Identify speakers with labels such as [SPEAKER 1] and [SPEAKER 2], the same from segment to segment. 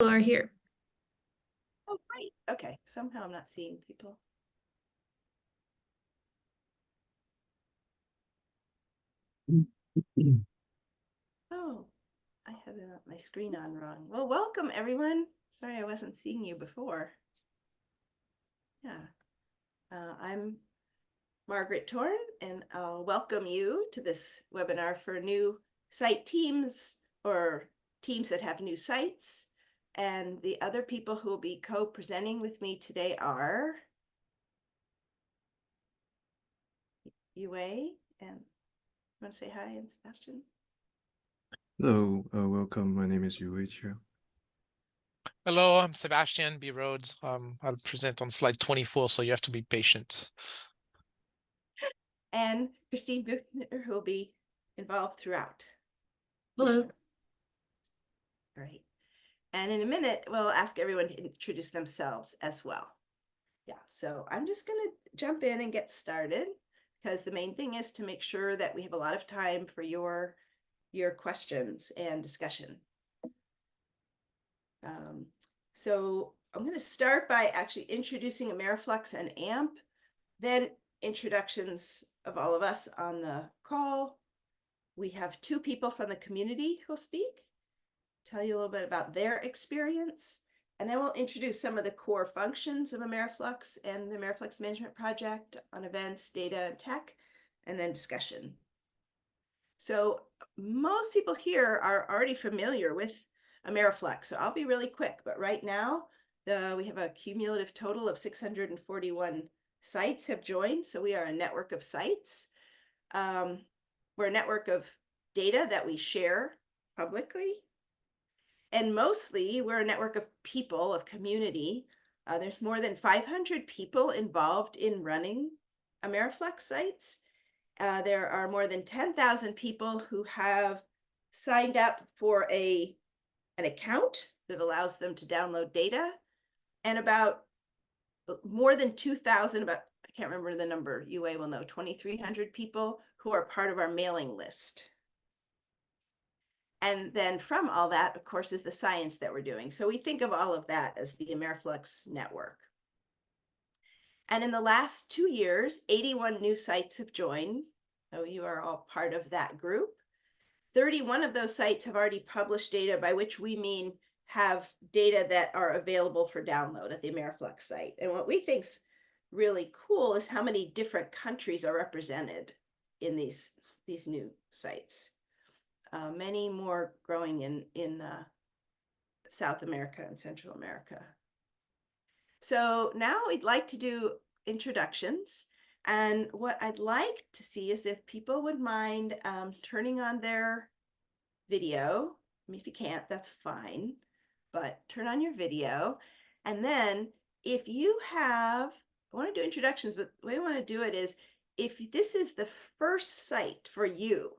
[SPEAKER 1] Are here.
[SPEAKER 2] Oh, great. Okay. Somehow I'm not seeing people. Oh, I had my screen on wrong. Well, welcome everyone. Sorry, I wasn't seeing you before. Yeah. I'm Margaret Torn, and I'll welcome you to this webinar for new site teams or teams that have new sites. And the other people who will be co-presenting with me today are Yue and want to say hi, and Sebastian?
[SPEAKER 3] Hello, welcome. My name is Yu Chia.
[SPEAKER 4] Hello, I'm Sebastian B. Rhodes. I'll present on slide 24, so you have to be patient.
[SPEAKER 2] And Christine Buchner, who will be involved throughout.
[SPEAKER 1] Hello.
[SPEAKER 2] Right. And in a minute, we'll ask everyone to introduce themselves as well. Yeah, so I'm just going to jump in and get started because the main thing is to make sure that we have a lot of time for your questions and discussion. So I'm going to start by actually introducing Ameriflux and AMP, then introductions of all of us on the call. We have two people from the community who'll speak, tell you a little bit about their experience, and then we'll introduce some of the core functions of Ameriflux and the Ameriflux Management Project on events, data, and tech, and then discussion. So most people here are already familiar with Ameriflux, so I'll be really quick, but right now we have a cumulative total of 641 sites have joined, so we are a network of sites. We're a network of data that we share publicly, and mostly we're a network of people, of community. There's more than 500 people involved in running Ameriflux sites. There are more than 10,000 people who have signed up for an account that allows them to download data, and about more than 2,000, about, I can't remember the number, UA will know, 2,300 people who are part of our mailing list. And then from all that, of course, is the science that we're doing. So we think of all of that as the Ameriflux network. And in the last 2 years, 81 new sites have joined. So you are all part of that group. 31 of those sites have already published data, by which we mean have data that are available for download at the Ameriflux site. And what we think's really cool is how many different countries are represented in these new sites. Many more growing in South America and Central America. So now we'd like to do introductions. And what I'd like to see is if people would mind turning on their video. I mean, if you can't, that's fine, but turn on your video. And then if you have, I want to do introductions, but the way I want to do it is if this is the first site for you.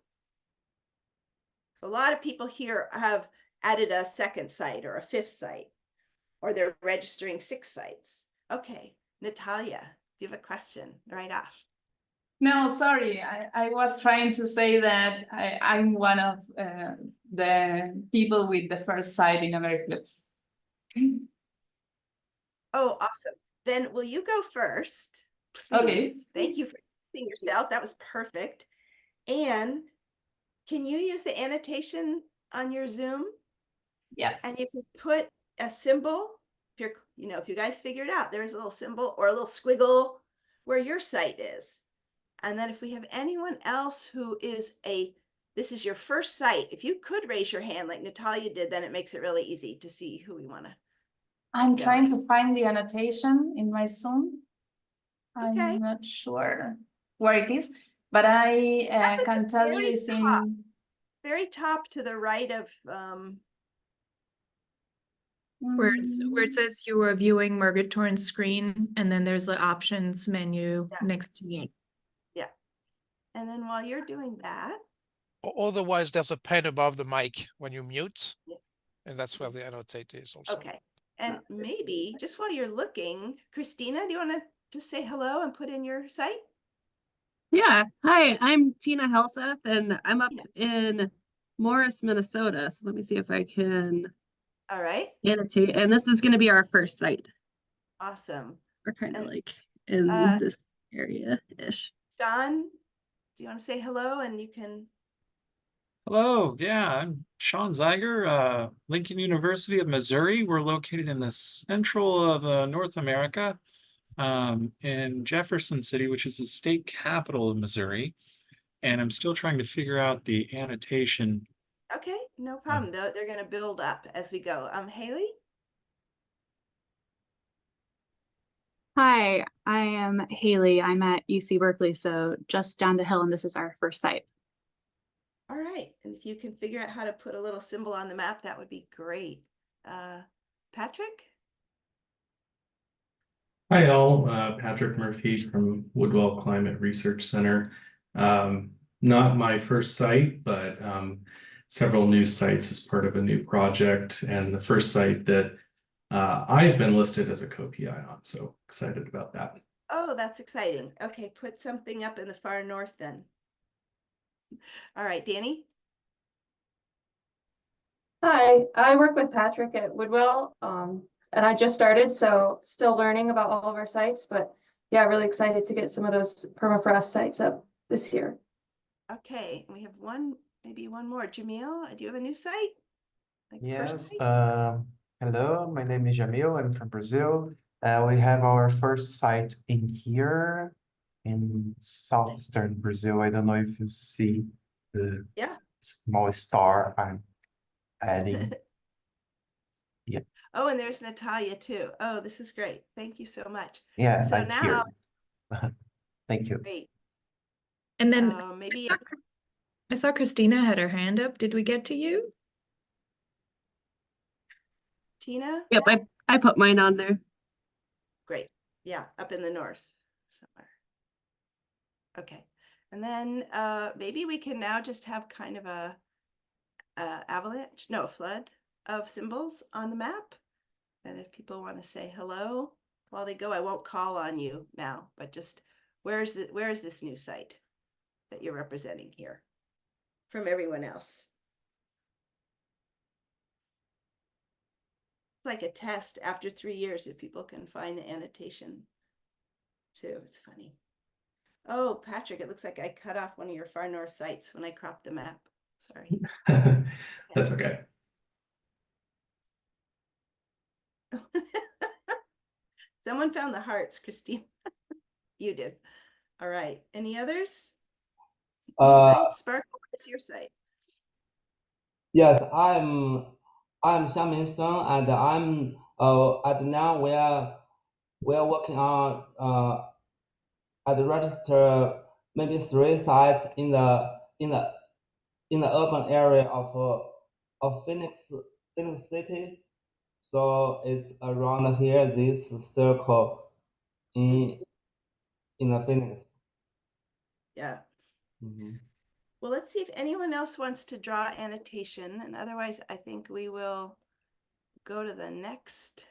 [SPEAKER 2] A lot of people here have added a second site or a fifth site, or they're registering 6 sites. Okay, Natalia, do you have a question right off?
[SPEAKER 5] No, sorry. I was trying to say that I'm one of the people with the first site in Ameriflux.
[SPEAKER 2] Oh, awesome. Then will you go first? Please?
[SPEAKER 5] Okay.
[SPEAKER 2] Thank you for seeing yourself. That was perfect. And can you use the annotation on your Zoom?
[SPEAKER 5] Yes.
[SPEAKER 2] And you can put a symbol. If you're, if you guys figure it out, there's a little symbol or a little squiggle where your site is. And then if we have anyone else who is this is your first site, if you could raise your hand like Natalia did, then it makes it really easy to see who we want to.
[SPEAKER 5] I'm trying to find the annotation in my Zoom.
[SPEAKER 2] Okay.
[SPEAKER 5] I'm not sure where it is, but I can tell you it's in
[SPEAKER 2] very top to the right of
[SPEAKER 1] Where it says you are viewing Margaret Torn's screen, and then there's the options menu next to it.
[SPEAKER 2] Yeah. And then while you're doing that.
[SPEAKER 4] Otherwise, there's a pen above the mic when you mute, and that's where the annotate is also.
[SPEAKER 2] Okay. And maybe just while you're looking, Christina, do you want to just say hello and put in your site?
[SPEAKER 6] Yeah. Hi, I'm Tina Helseth, and I'm up in Morris, Minnesota. So let me see if I can
[SPEAKER 2] All right,
[SPEAKER 6] annotate, and this is going to be our first site.
[SPEAKER 2] awesome.
[SPEAKER 6] We're kind of
[SPEAKER 2] And,
[SPEAKER 6] like in
[SPEAKER 2] uh,
[SPEAKER 6] this area-ish.
[SPEAKER 2] John, do you want to say hello and you can,
[SPEAKER 7] Hello, yeah, I'm Sean Zeiger, Lincoln University of Missouri. We're located in the central of North America, in Jefferson City, which is the state capital of Missouri. And I'm still trying to figure out the annotation.
[SPEAKER 2] okay, no problem. They're going to build up as we go. Haley?
[SPEAKER 8] Hi, I am Haley. I'm at UC Berkeley, so just down the hill, and this is our first site.
[SPEAKER 2] All right, and if you can figure out how to put a little symbol on the map, that would be great. Patrick?
[SPEAKER 9] Hi all, Patrick Murphy from Woodwell Climate Research Center. Not my first site, but several new sites as part of a new project, and the first site that I've been listed as a co-PI on, so excited about that.
[SPEAKER 2] Oh, that's exciting. Okay, put something up in the far north then. All right, Danny?
[SPEAKER 10] Hi, I work with Patrick at Woodwell, and I just started, so still learning about all of our sites, but yeah, really excited to get some of those permafrost sites up this year.
[SPEAKER 2] Okay, we have maybe one more. Jamil, do you have a new site? Like first
[SPEAKER 11] Yes,
[SPEAKER 2] site?
[SPEAKER 11] hello, my name is Jamil, I'm from Brazil. We have our first site in here in southeastern Brazil. I don't know if you see the
[SPEAKER 2] Yeah.
[SPEAKER 11] small star I'm adding. Yeah.
[SPEAKER 2] Oh, and there's Natalia too. Oh, this is great. Thank you so much.
[SPEAKER 11] Yeah,
[SPEAKER 2] So
[SPEAKER 11] I'm
[SPEAKER 2] now,
[SPEAKER 11] here. Thank you.
[SPEAKER 2] great.
[SPEAKER 1] And then
[SPEAKER 2] Maybe
[SPEAKER 1] I saw Christina had her hand up. Did we get to you?
[SPEAKER 2] Tina?
[SPEAKER 6] Yep, I put mine on there.
[SPEAKER 2] Great. Yeah, up in the north somewhere. Okay. And then maybe we can now just have kind of a flood of symbols on the map. And if people want to say hello while they go, I won't call on you now, but just where is this new site that you're representing here from everyone else? It's like a test after 3 years if people can find the annotation too. It's funny. Oh, Patrick, it looks like I cut off one of your far north sites when I cropped the map. Sorry.
[SPEAKER 9] That's okay.
[SPEAKER 2] Someone found the hearts, Christine. You did. All right. Any others? Your site? Sparkle, where's your site?
[SPEAKER 12] Yes, I'm Xiaoming Song, and I'm and now we are working on at register maybe 3 sites in the urban area of Phoenix City. So it's around here, this circle in the Phoenix.
[SPEAKER 2] Yeah.
[SPEAKER 12] Mhm.
[SPEAKER 2] Well, let's see if anyone else wants to draw annotation, and otherwise I think we will go to the next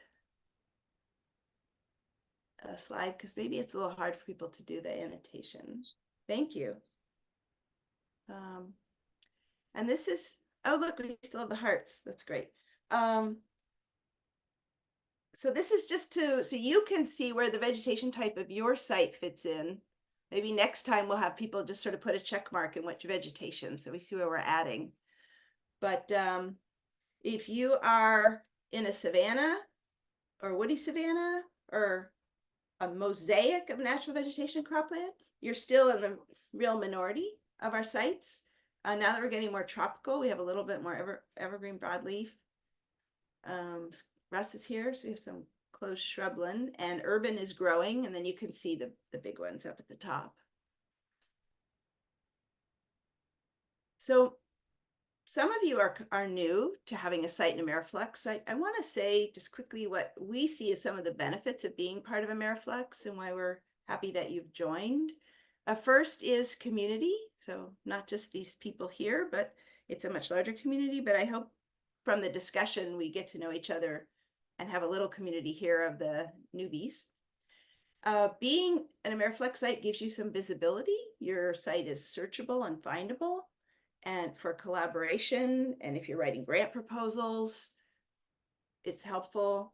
[SPEAKER 2] slide because maybe it's a little hard for people to do the annotation. Thank you. And this is, oh, look, we still have the hearts. That's great. So this is just so you can see where the vegetation type of your site fits in. Maybe next time we'll have people just sort of put a check mark in which vegetation, so we see where we're adding. But if you are in a savanna or woody savanna or a mosaic of natural vegetation cropland, you're still in the real minority of our sites. Now that we're getting more tropical, we have a little bit more evergreen broadleaf. Russ is here, so we have some closed shrubland, and urban is growing, and then you can see the big ones up at the top. So some of you are new to having a site in Ameriflex. I want to say just quickly what we see as some of the benefits of being part of Ameriflex and why we're happy that you've joined. First is community. So not just these people here, but it's a much larger community. But I hope from the discussion, we get to know each other and have a little community here of the newbies. Being an Ameriflex site gives you some visibility. Your site is searchable and findable. And for collaboration, and if you're writing grant proposals, it's helpful.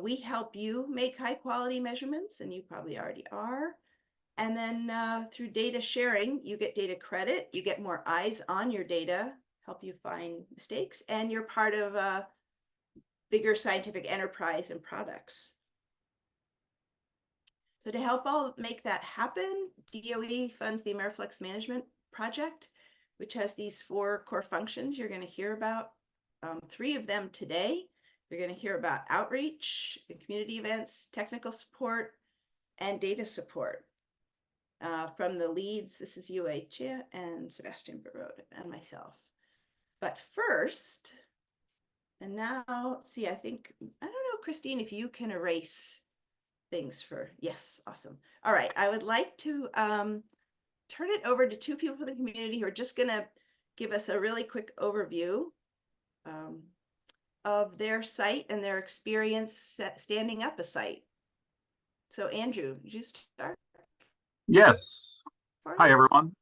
[SPEAKER 2] We help you make high quality measurements, and you probably already are. And then through data sharing, you get data credit, you get more eyes on your data, help you find mistakes, and you're part of a bigger scientific enterprise and products. So to help all make that happen, DOE funds the AmeriFlex Management Project, which has these 4 core functions. You're going to hear about 3 of them today. You're going to hear about outreach, community events, technical support, and data support. From the leads, this is Chia and Sebastian Barod and myself. But first, and now, let's see, I don't know, Christine, if you can erase things for, yes, awesome. All right, I would like to turn it over to 2 people from the community who are just gonna give us a really quick overview of their site and their experience standing up a site. So Andrew, you start?
[SPEAKER 13] Yes. Hi, everyone.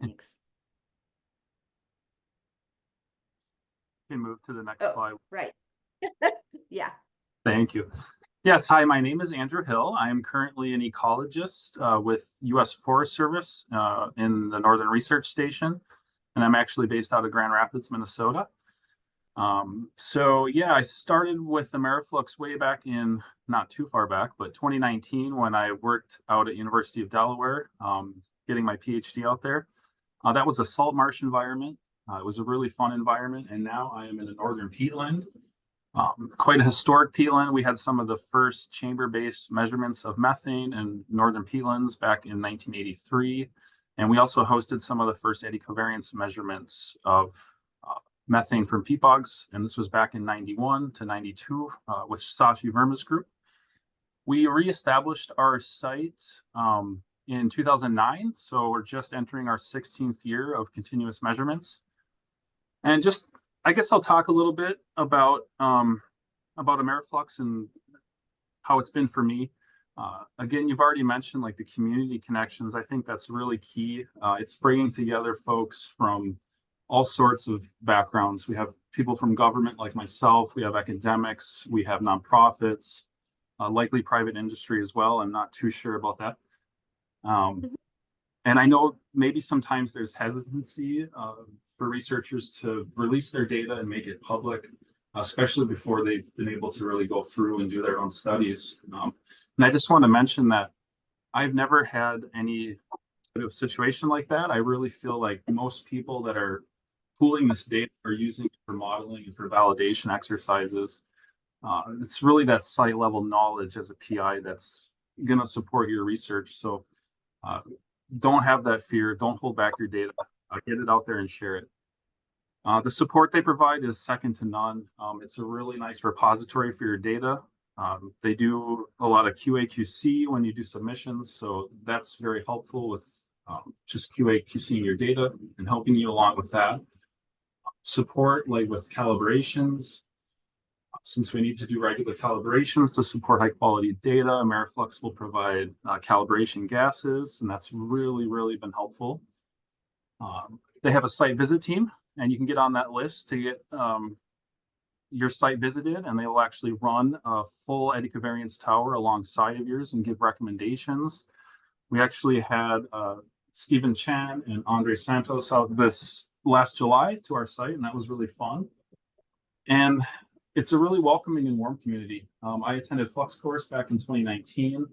[SPEAKER 2] Thanks.
[SPEAKER 13] Can move to the next slide.
[SPEAKER 2] Right. Yeah.
[SPEAKER 13] Thank you. Yes, hi, my name is Andrew Hill. I am currently an ecologist with U.S. Forest Service in the Northern Research Station, and I'm actually based out of Grand Rapids, Minnesota. So yeah, I started with AmeriFlux way back in, not too far back, but 2019 when I worked out at University of Delaware, getting my PhD out there. That was a salt marsh environment. It was a really fun environment, and now I am in a northern peatland. Quite a historic peatland. We had some of the first chamber-based measurements of methane in northern peatlands back in 1983. And we also hosted some of the first eddy covariance measurements of methane from peat bogs. And this was back in 91 to 92 with Sashi Verma's group. We reestablished our site in 2009. So we're just entering our 16th year of continuous measurements. And just, I guess I'll talk a little bit about AmeriFlux and how it's been for me. Again, you've already mentioned like the community connections. I think that's really key. It's bringing together folks from all sorts of backgrounds. We have people from government like myself. We have academics. We have nonprofits, likely private industry as well. I'm not too sure about that. And I know maybe sometimes there's hesitancy for researchers to release their data and make it public, especially before they've been able to really go through and do their own studies. And I just want to mention that I've never had any sort of situation like that. I really feel like most people that are pooling this data are using it for modeling and for validation exercises. It's really that site level knowledge as a PI that's going to support your research. So don't have that fear. Don't hold back your data. Get it out there and share it. The support they provide is second to none. It's a really nice repository for your data. They do a lot of QA/QC when you do submissions, so that's very helpful with just QA/QCing your data and helping you along with that. Support like with calibrations. Since we need to do regular calibrations to support high quality data, AmeriFlux will provide calibration gases, and that's really, really been helpful. They have a site visit team, and you can get on that list to get your site visited, and they will actually run a full eddy covariance tower alongside of yours and give recommendations. We actually had Stephen Chan and Andre Santos out this last July to our site, and that was really fun. And it's a really welcoming and warm community. I attended Flux course back in 2019.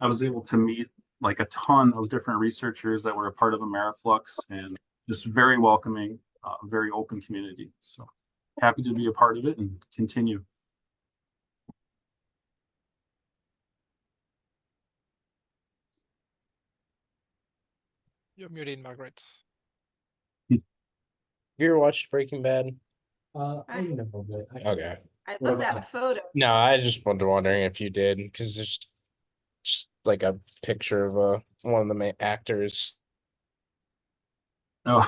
[SPEAKER 13] I was able to meet like a ton of different researchers that were a part of AmeriFlux, and just very welcoming, very open community. So happy to be a part of it and continue.
[SPEAKER 4] You're muted, Margaret.
[SPEAKER 14] Have you ever watched Breaking Bad?
[SPEAKER 2] I
[SPEAKER 14] never did. Okay.
[SPEAKER 2] I love that photo.
[SPEAKER 14] No, I just was wondering if you did, because there's just like a picture of one of the main actors.
[SPEAKER 13] Oh,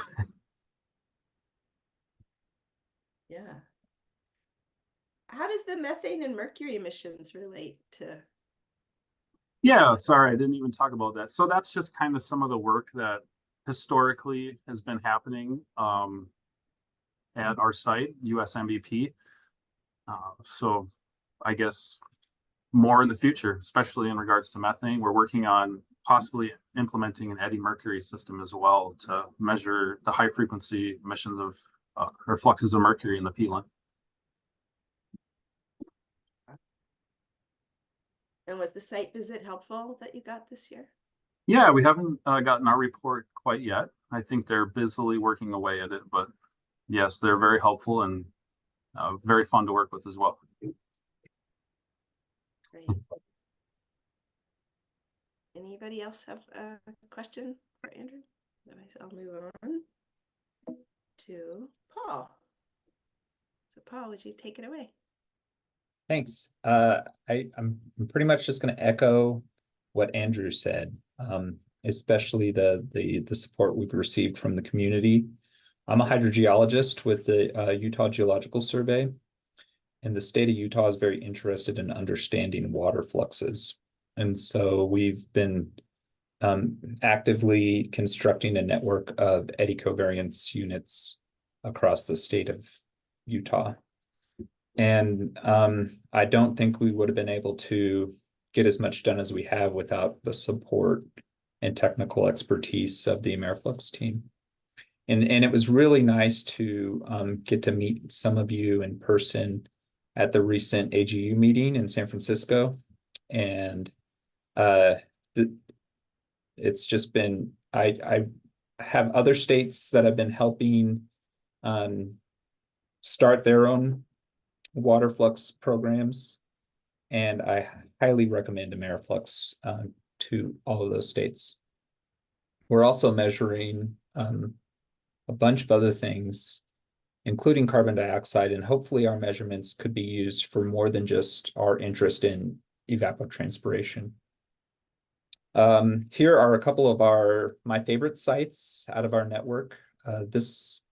[SPEAKER 2] Yeah. How does the methane and mercury emissions relate to?
[SPEAKER 13] yeah, sorry, I didn't even talk about that. So that's just kind of some of the work that historically has been happening at our site, USMBP. So I guess more in the future, especially in regards to methane. We're working on possibly implementing an eddy mercury system as well to measure the high frequency emissions of or fluxes of mercury in the peatland.
[SPEAKER 2] And was the site visit helpful that you got this year?
[SPEAKER 13] Yeah, we haven't gotten our report quite yet. I think they're busily working away at it, but yes, they're very helpful and very fun to work with as well.
[SPEAKER 2] Great. Anybody else have a question for Andrew? Otherwise, I'll move on to Paul. So Paul, would you take it away?
[SPEAKER 15] Thanks. I'm pretty much just going to echo what Andrew said, especially the support we've received from the community. I'm a hydrogeologist with the Utah Geological Survey, and the state of Utah is very interested in understanding water fluxes. And so we've been actively constructing a network of eddy covariance units across the state of Utah. And I don't think we would have been able to get as much done as we have without the support and technical expertise of the Ameriflux team. And it was really nice to get to meet some of you in person at the recent AGU meeting in San Francisco. And it's just been, I have other states that have been helping start their own water flux programs, and I highly recommend Ameriflux to all of those states. We're also measuring a bunch of other things, including carbon dioxide, and hopefully our measurements could be used for more than just our interest in evapotranspiration. Here are a couple of my favorite sites out of our network. This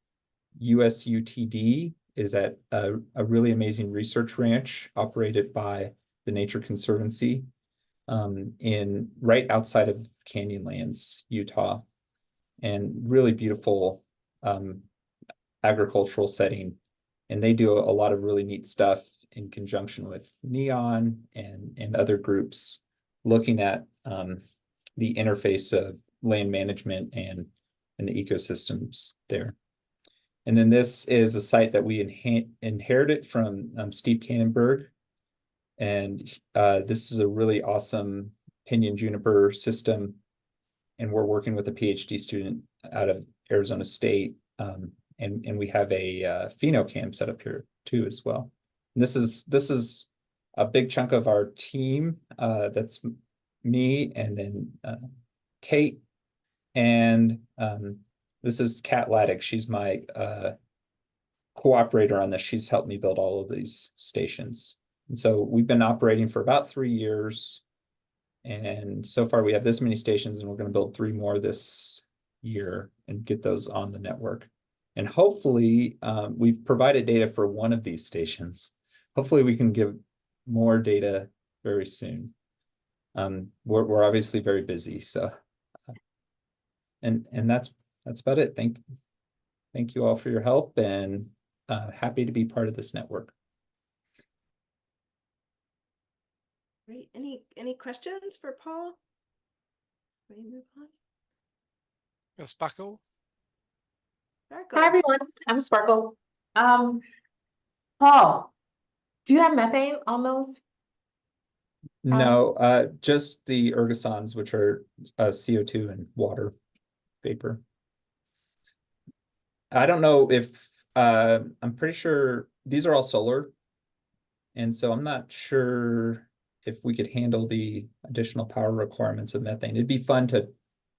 [SPEAKER 15] USUTD is at a really amazing research ranch operated by the Nature Conservancy in right outside of Canyonlands, Utah, and really beautiful agricultural setting. And they do a lot of really neat stuff in conjunction with NEON and other groups looking at the interface of land management and the ecosystems there. And then this is a site that we inherited from Steve Kannenberg. And this is a really awesome pinyon juniper system. And we're working with a PhD student out of Arizona State. And we have a phenocam set up here too as well. And this is a big chunk of our team. That's me and then Kate. And this is Kat Laddick. She's my cooperator on this. She's helped me build all of these stations. And so we've been operating for about 3 years. And so far we have this many stations, and we're going to build 3 more this year and get those on the network. And hopefully we've provided data for one of these stations. Hopefully we can give more data very soon. We're obviously very busy, so and that's about it. Thank you all for your help, and happy to be part of this network.
[SPEAKER 2] Great. Any questions for Paul? Can we move on?
[SPEAKER 4] Sparkle.
[SPEAKER 2] Sparkle.
[SPEAKER 16] Hi everyone, I'm Sparkle. Paul, do you have methane on those?
[SPEAKER 15] No, just the ergosons, which are CO2 and water vapor. I don't know if I'm pretty sure these are all solar, and so I'm not sure if we could handle the additional power requirements of methane. It'd be fun to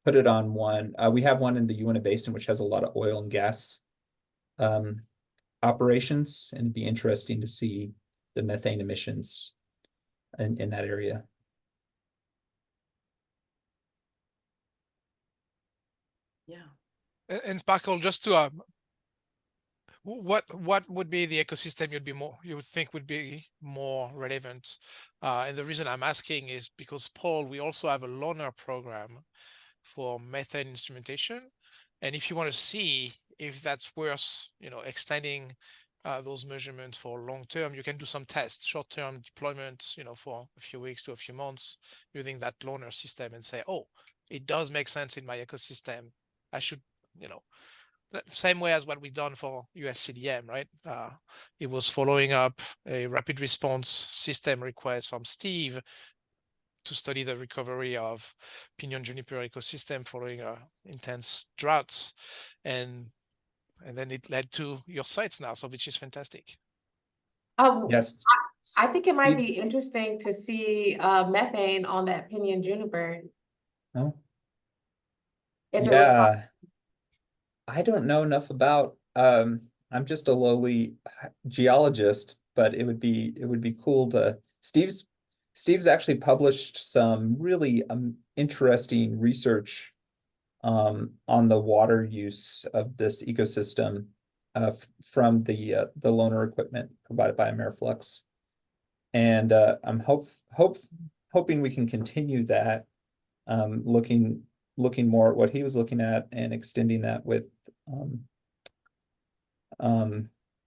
[SPEAKER 15] put it on one. We have one in the Uinta Basin, which has a lot of oil and gas operations, and it'd be interesting to see the methane emissions in that area.
[SPEAKER 2] Yeah.
[SPEAKER 4] And Sparkle, just to what would be the ecosystem you would think would be more relevant? And the reason I'm asking is because, Paul, we also have a loaner program for methane instrumentation, and if you want to see if that's worth extending those measurements for long term. You can do some tests, short term deployments, for a few weeks to a few months using that loaner system and say, oh, it does make sense in my ecosystem. I should, same way as what we've done for USCDM, right? It was following up a rapid response system request from Steve to study the recovery of Pinyon Juniper ecosystem following intense droughts. And then it led to your sites now, so which is fantastic.
[SPEAKER 15] Yes.
[SPEAKER 16] I think it might
[SPEAKER 15] Steve-
[SPEAKER 16] be interesting to see methane on that Pinyon Juniper.
[SPEAKER 15] Oh,
[SPEAKER 16] If it was
[SPEAKER 15] yeah. I don't know enough about, I'm just a lowly geologist, but it would be cool to, Steve's actually published some really interesting research on the water use of this ecosystem from the loaner equipment provided by Ameriflux. And I'm hoping we can continue that, looking more at what he was looking at and extending that with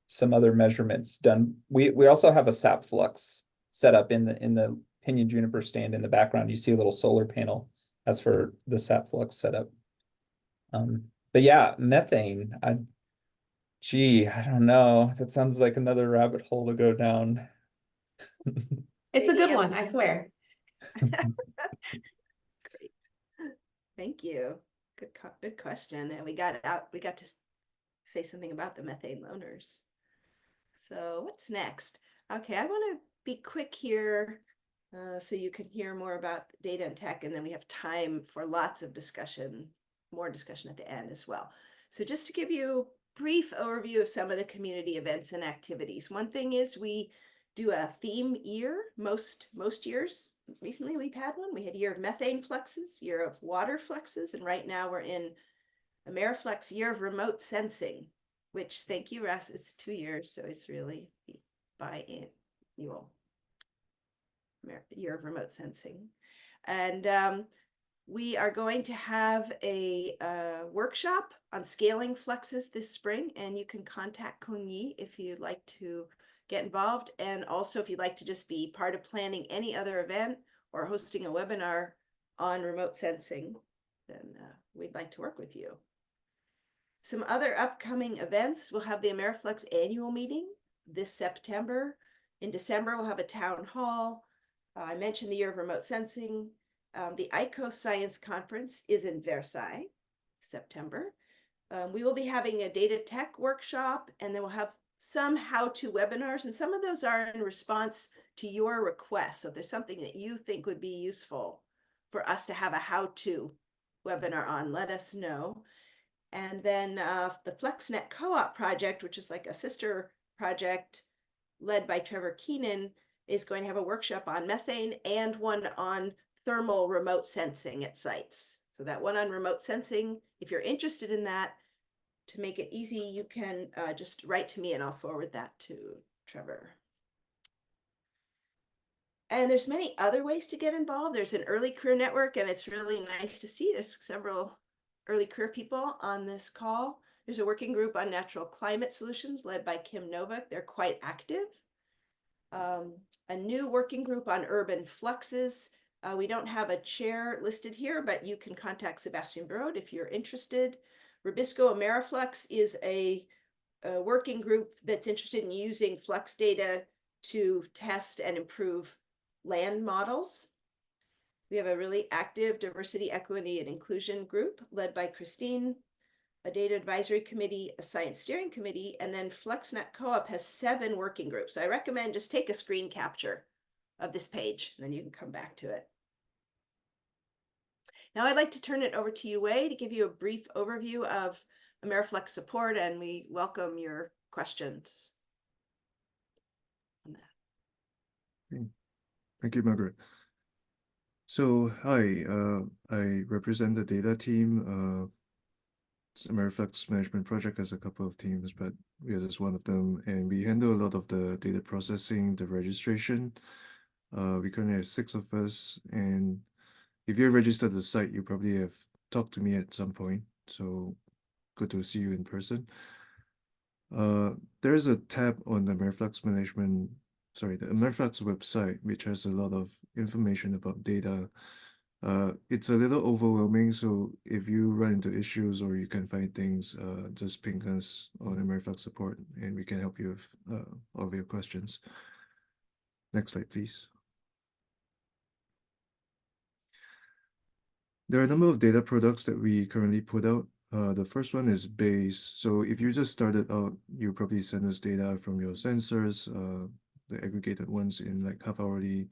[SPEAKER 15] some other measurements done. We also have a sap flux set up in the Pinyon Juniper stand in the background. You see a little solar panel. That's for the sap flux setup. But yeah, methane. I don't know. That sounds like another rabbit hole to go down.
[SPEAKER 16] It's a good one, I swear.
[SPEAKER 2] Great. Thank you. Good question. And we got to say something about the methane loaners. So what's next? Okay, I want to be quick here so you can hear more about data and tech, and then we have time for lots of discussion, more discussion at the end as well. So just to give you a brief overview of some of the community events and activities. One thing is we do a theme year most years. Recently we've had one. We had Year of Methane Fluxes, Year of Water Fluxes, and right now we're in Ameriflux Year of Remote Sensing, which, thank you, Russ, it's 2 years, so it's really the biannual Year of Remote Sensing. And we are going to have a workshop on scaling fluxes this spring, and you can contact Kung Yi if you'd like to get involved. And also, if you'd like to just be part of planning any other event or hosting a webinar on remote sensing, then we'd like to work with you. Some other upcoming events: we'll have the Ameriflux annual meeting this September. In December, we'll have a town hall. I mentioned the Year of Remote Sensing. The ICO Science Conference is in Versailles, September. We will be having a data tech workshop, and then we'll have some how-to webinars, and some of those are in response to your requests. So if there's something that you think would be useful for us to have a how-to webinar on, let us know. And then the FlexNet Co-op project, which is like a sister project led by Trevor Keenan, is going to have a workshop on methane and one on thermal remote sensing at sites. So that one on remote sensing, if you're interested in that, to make it easy, you can just write to me and I'll forward that to Trevor. And there's many other ways to get involved. There's an early career network, and it's really nice to see there's several early career people on this call. There's a working group on natural climate solutions led by Kim Novak. They're quite active. A new working group on urban fluxes. We don't have a chair listed here, but you can contact Sebastian Brode if you're interested. Rubisco Ameriflux is a working group that's interested in using flux data to test and improve land models. We have a really active diversity, equity, and inclusion group led by Christine, a data advisory committee, a science steering committee, and then FlexNet Co-op has 7 working groups. I recommend just take a screen capture of this page, and then you can come back to it. Now I'd like to turn it over to you, Wei, to give you a brief overview of Ameriflux support, and we welcome your questions on that.
[SPEAKER 3] Thank you, Margaret. So hi, I represent the data team. Ameriflux Management Project has a couple of teams, but we are just one of them, and we handle a lot of the data processing, the registration. We currently have 6 of us, and if you're registered the site, you probably have talked to me at some point. So good to see you in person. there's a tab on the Merflex management, sorry, the Merflex website, which has a lot of information about data. It's a little overwhelming, so if you run into issues or you can find things, just ping us on the Merflex support and we can help you with all of your questions. Next slide, please. There are a number of data products that we currently put out. The first one is base. So if you just started out, you probably send us data from your sensors, the aggregated ones in like half-hourly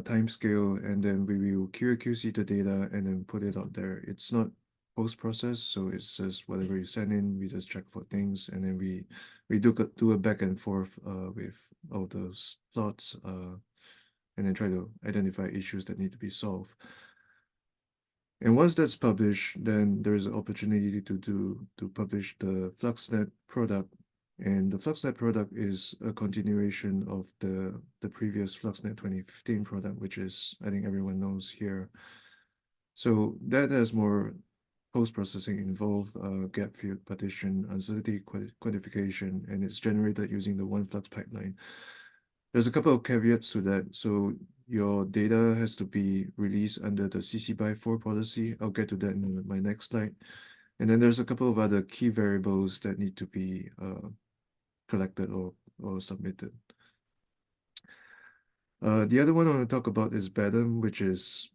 [SPEAKER 3] time scale, and then we will QA/QC the data and then put it out there. It's not post-process, so it's just whatever you send in, we just check for things, and then we do a back and forth with all those plots, and then try to identify issues that need to be solved. And once that's published, then there's an opportunity to publish the FluxNet product. And the FluxNet product is a continuation of the previous FluxNet 2015 product, which is, I think everyone knows here. So that has more post-processing involved, gap field partition, uncertainty quantification, and it's generated using the OneFlux pipeline. There's a couple of caveats to that. So your data has to be released under the CC by 4 policy. I'll get to that in my next slide. And then there's a couple of other key variables that need to be collected or submitted. The other one I want to talk about is BADM, which is,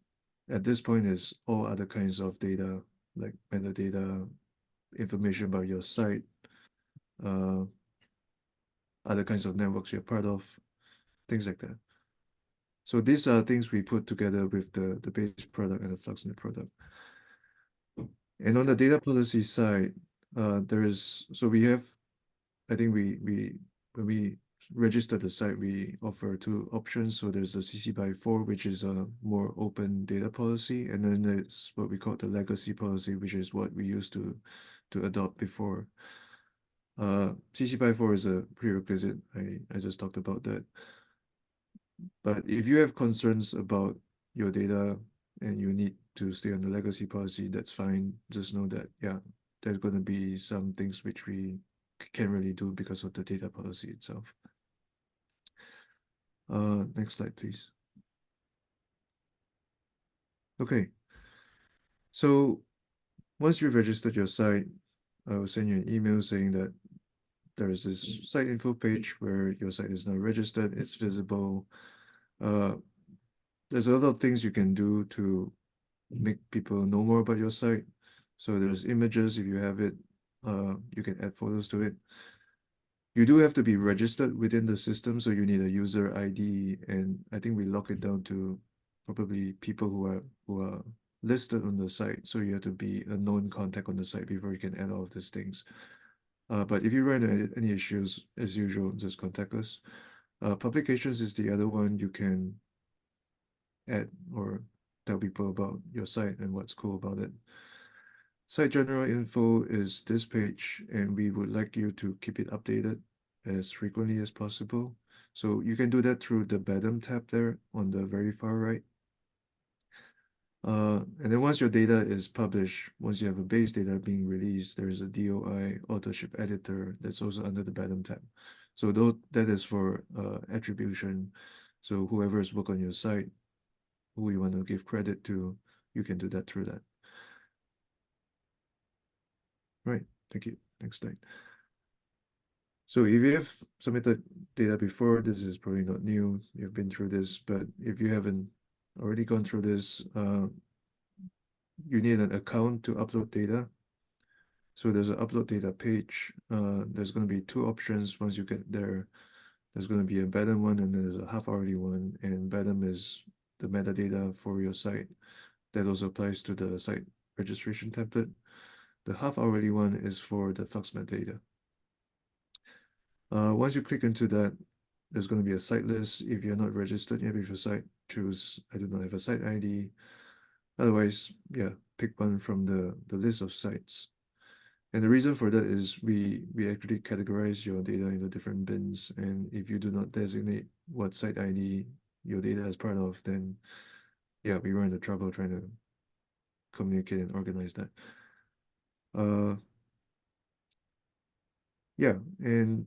[SPEAKER 3] at this point, is all other kinds of data, like metadata, information about your site, other kinds of networks you're part of, things like that. So these are things we put together with the base product and the FluxNet product. And on the data policy side, we have, I think when we register the site, we offer 2 options. So there's a CC by 4, which is a more open data policy. And then there's what we call the legacy policy, which is what we used to adopt before. CC by 4 is a prerequisite. I just talked about that. But if you have concerns about your data and you need to stay on the legacy policy, that's fine. Just know that, yeah, there's going to be some things which we can't really do because of the data policy itself. Next slide, please. Okay. So once you've registered your site, I will send you an email saying that there is this site info page where your site is now registered. It's visible. There's a lot of things you can do to make people know more about your site. So there's images, if you have it, you can add photos to it. You do have to be registered within the system, so you need a user ID, and I think we lock it down to probably people who are listed on the site. So you have to be a known contact on the site before you can add all of these things. But if you run into any issues, as usual, just contact us. Publications is the other one. You can add or tell people about your site and what's cool about it. Site general info is this page, and we would like you to keep it updated as frequently as possible. So you can do that through the BADM tab there on the very far right. And then once your data is published, once you have a base data being released, there's a DOI authorship editor that's also under the BADM tab. So that is for attribution. So whoever's worked on your site, who you want to give credit to, you can do that through that. Right, thank you. Next slide. So if you have submitted data before, this is probably not new. You've been through this, but if you haven't already gone through this, you need an account to upload data. So there's an upload data page. There's going to be 2 options once you get there. There's going to be a BADM one and there's a half-hourly one. And BADM is the metadata for your site. That also applies to the site registration template. The half-hourly one is for the FluxNet data. Once you click into that, there's going to be a site list. If you're not registered yet with your site, choose I do not have a site ID. Otherwise, yeah, pick one from the list of sites. And the reason for that is we actually categorize your data into different bins. And if you do not designate what site ID your data is part of, then yeah, we run into trouble trying to communicate and organize that. Yeah, and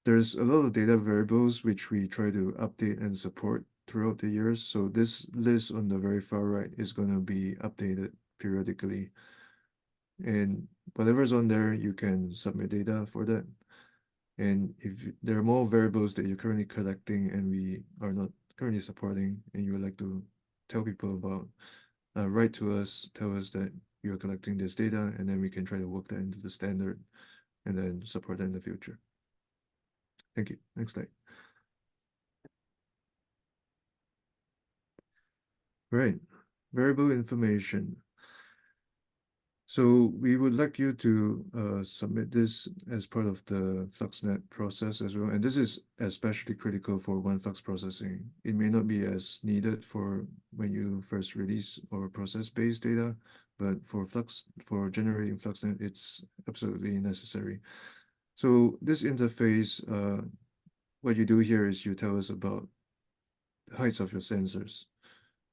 [SPEAKER 3] there's a lot of data variables which we try to update and support throughout the years. So this list on the very far right is going to be updated periodically. And whatever's on there, you can submit data for that. And if there are more variables that you're currently collecting and we are not currently supporting, and you would like to tell people about, write to us, tell us that you're collecting this data, and then we can try to work that into the standard and then support that in the future. Thank you. Next slide. Right. Variable information. So we would like you to submit this as part of the FluxNet process as well. And this is especially critical for one-flux processing. It may not be as needed for when you first release or process-based data, but for generating FluxNet, it's absolutely necessary. So this interface, what you do here is you tell us about the heights of your sensors.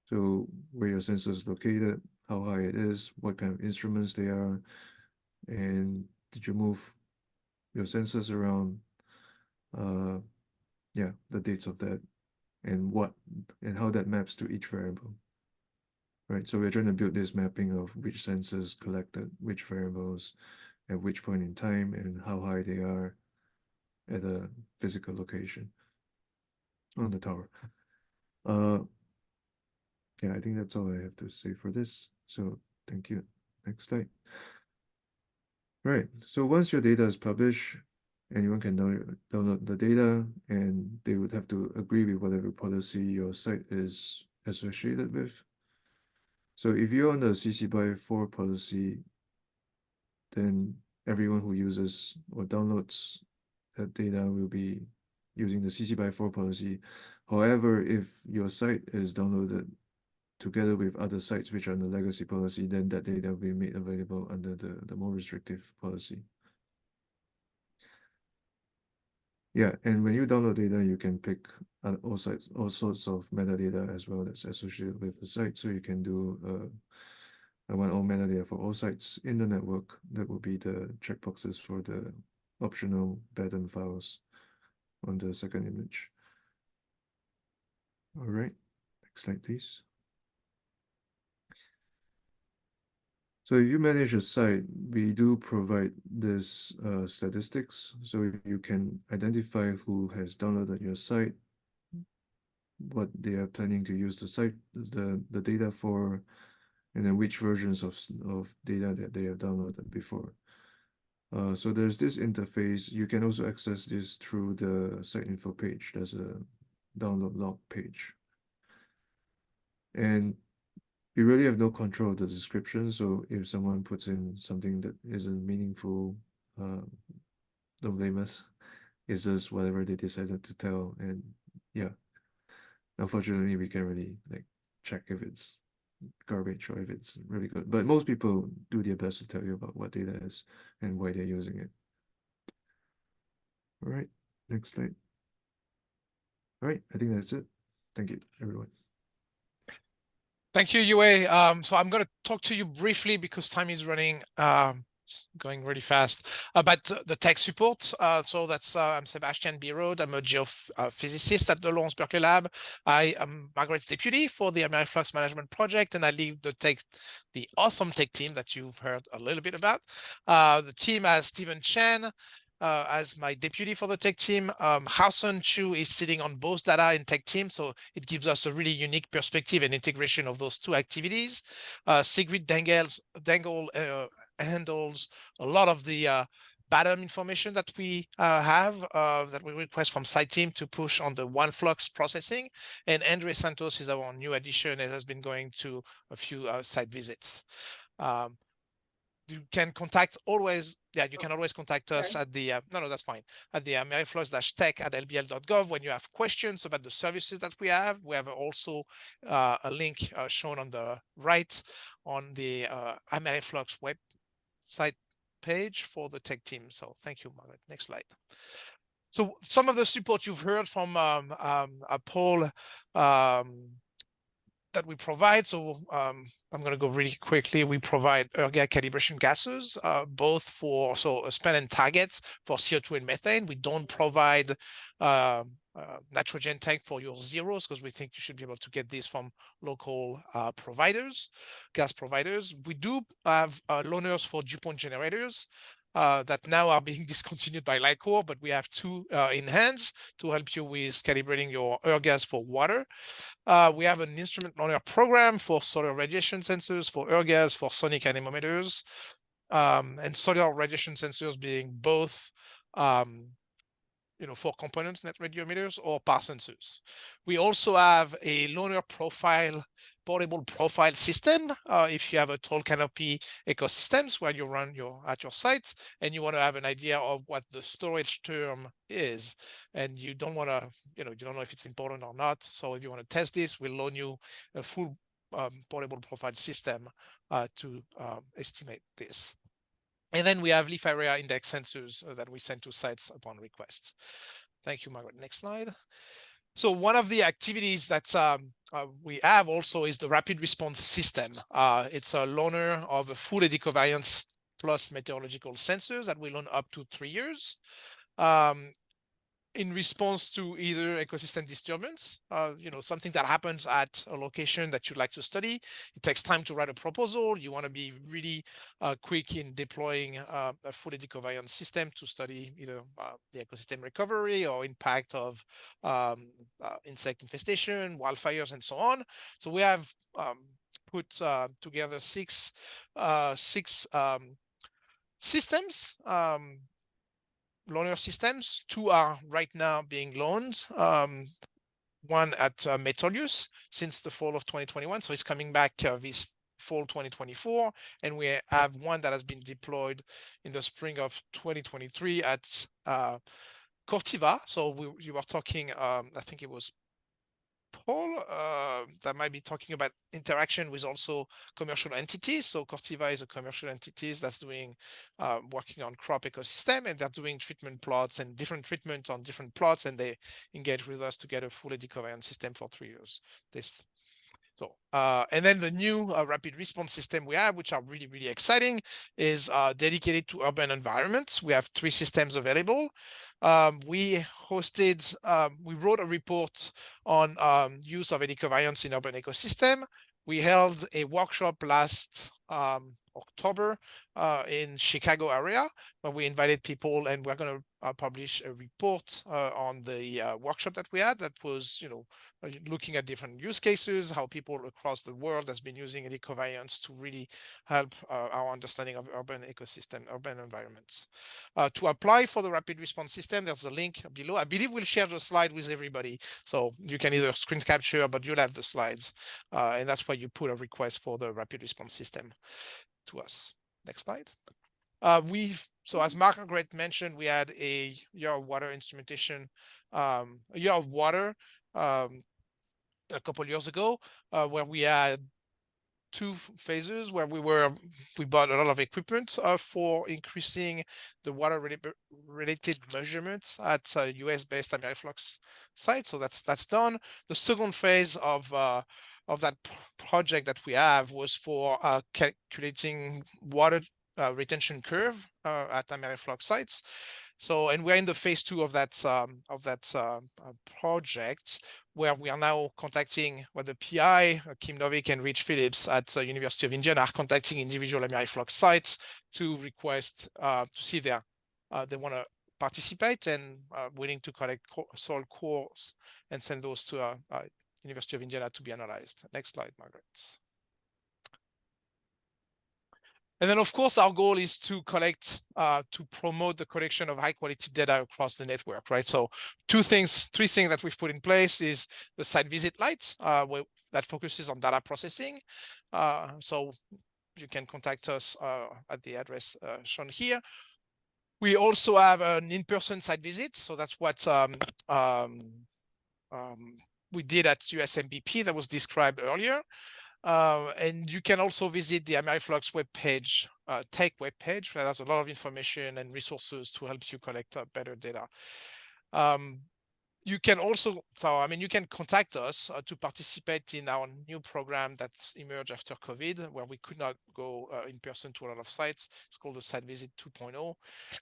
[SPEAKER 3] So where your sensor is located, how high it is, what kind of instruments they are, and did you move your sensors around? Yeah, the dates of that, and how that maps to each variable. Right, so we're trying to build this mapping of which sensors collected which variables at which point in time and how high they are at a physical location on the tower. Yeah, I think that's all I have to say for this. So thank you. Next slide. Right, so once your data is published, anyone can download the data, and they would have to agree with whatever policy your site is associated with. So if you're on the CC by 4 policy, then everyone who uses or downloads that data will be using the CC by 4 policy. However, if your site is downloaded together with other sites which are on the legacy policy, then that data will be made available under the more restrictive policy. Yeah, and when you download data, you can pick all sorts of metadata as well that's associated with the site. So you can do I want all metadata for all sites in the network. That will be the checkboxes for the optional pattern files on the second image. All right, next slide, please. So if you manage a site, we do provide this statistics, so you can identify who has downloaded your site, what they are planning to use the site, the data for, and then which versions of data that they have downloaded before. So there's this interface. You can also access this through the site info page. There's a download log page. And you really have no control of the description. So if someone puts in something that isn't meaningful, don't blame us. It's just whatever they decided to tell. And yeah, unfortunately, we can't really like check if it's garbage or if it's really good. But most people do their best to tell you about what data is and why they're using it. All right, next slide. All right, I think that's it. Thank you, everyone.
[SPEAKER 4] Thank you, Yue. So I'm going to talk to you briefly because time is running, it's going really fast, about the tech support. So that's, I'm Sebastian Birod. I'm a geophysicist at the Lawrence Berkeley Lab. I am Margaret's deputy for the AmeriFlux Management Project, and I lead the awesome tech team that you've heard a little bit about. The team has Stephen Chen as my deputy for the tech team. Hao-Sun Chu is sitting on both data and tech team, so it gives us a really unique perspective and integration of those two activities. Sigrid Dangle handles a lot of the bottom information that we have that we request from site team to push on the one flux processing. And Andre Santos is our new addition and has been going to a few site visits. You can always contact us at the no, that's fine, at the ameriflux-tech@lbl.gov when you have questions about the services that we have. We have also a link shown on the right on the AmeriFlux website page for the tech team. So thank you, Margaret. Next slide. So some of the support you've heard from Paul that we provide. So I'm going to go really quickly. We provide ERGA calibration gases, both for span and targets for CO2 and methane. We don't provide nitrogen tank for your zeros because we think you should be able to get this from local providers, gas providers. We do have loaners for dew point generators that now are being discontinued by Lycor, but we have two in hands to help you with calibrating your ERGAs for water. We have an instrument loaner program for solar radiation sensors, for ERGAs, for sonic anemometers, and solar radiation sensors being both for components net radiometers or power sensors. We also have a loaner profile, portable profile system. If you have a tall canopy ecosystems where you run at your site and you want to have an idea of what the storage term is, and you don't want to, you don't know if it's important or not. So if you want to test this, we'll loan you a full portable profile system to estimate this. And then we have leaf area index sensors that we send to sites upon request. Thank you, Margaret. Next slide. So one of the activities that we have also is the rapid response system. It's a loaner of a full ED covariance plus meteorological sensors that we loan up to 3 years. In response to either ecosystem disturbance, something that happens at a location that you'd like to study. It takes time to write a proposal. You want to be really quick in deploying a full ED covariance system to study either the ecosystem recovery or impact of insect infestation, wildfires, and so on. So we have put together six systems. Loaner systems. 2 are right now being loaned. One at Metolius since the fall of 2021, so it's coming back this fall 2024, and we have one that has been deployed in the spring of 2023 at Cortiva. So you were talking, I think it was Paul, that might be talking about interaction with also commercial entities. So Cortiva is a commercial entity that's doing working on crop ecosystem, and they're doing treatment plots and different treatments on different plots, and they engage with us to get a full ED covariance system for 3 years. And then the new rapid response system we have, which are really, really exciting, is dedicated to urban environments. We have 3 systems available. We wrote a report on use of ED covariance in urban ecosystem. We held a workshop last October in Chicago area, where we invited people, and we're going to publish a report on the workshop that we had that was, looking at different use cases, how people across the world has been using ED covariance to really help our understanding of urban ecosystem, urban environments. To apply for the rapid response system, there's a link below. I believe we'll share the slide with everybody, so you can either screen capture, but you'll have the slides, and that's why you put a request for the rapid response system to us. Next slide. So as Margaret mentioned, we had a year of water instrumentation, a year of water a couple of years ago, where we had 2 phases where we bought a lot of equipment for increasing the water related measurements at US-based AmeriFlux sites. So that's done. The second phase of that project that we have was for calculating water retention curve at AmeriFlux sites. So, and we're in the phase 2 of that project, where we are now contacting the PI, Kim Novick and Rich Phillips at the University of Indiana, are contacting individual AmeriFlux sites to request to see if they want to participate and willing to collect soil cores and send those to University of Indiana to be analyzed. Next slide, Margaret. And then, of course, our goal is to collect, to promote the collection of high quality data across the network, right? So 3 things that we've put in place is the site visit light, that focuses on data processing. So you can contact us at the address shown here. We also have an in-person site visit. So that's what we did at USMBP that was described earlier. And you can also visit the AmeriFlux webpage, tech webpage, that has a lot of information and resources to help you collect better data. you can also, so I mean, you can contact us to participate in our new program that's emerged after COVID, where we could not go in person to a lot of sites. It's called the Site Visit 2.0.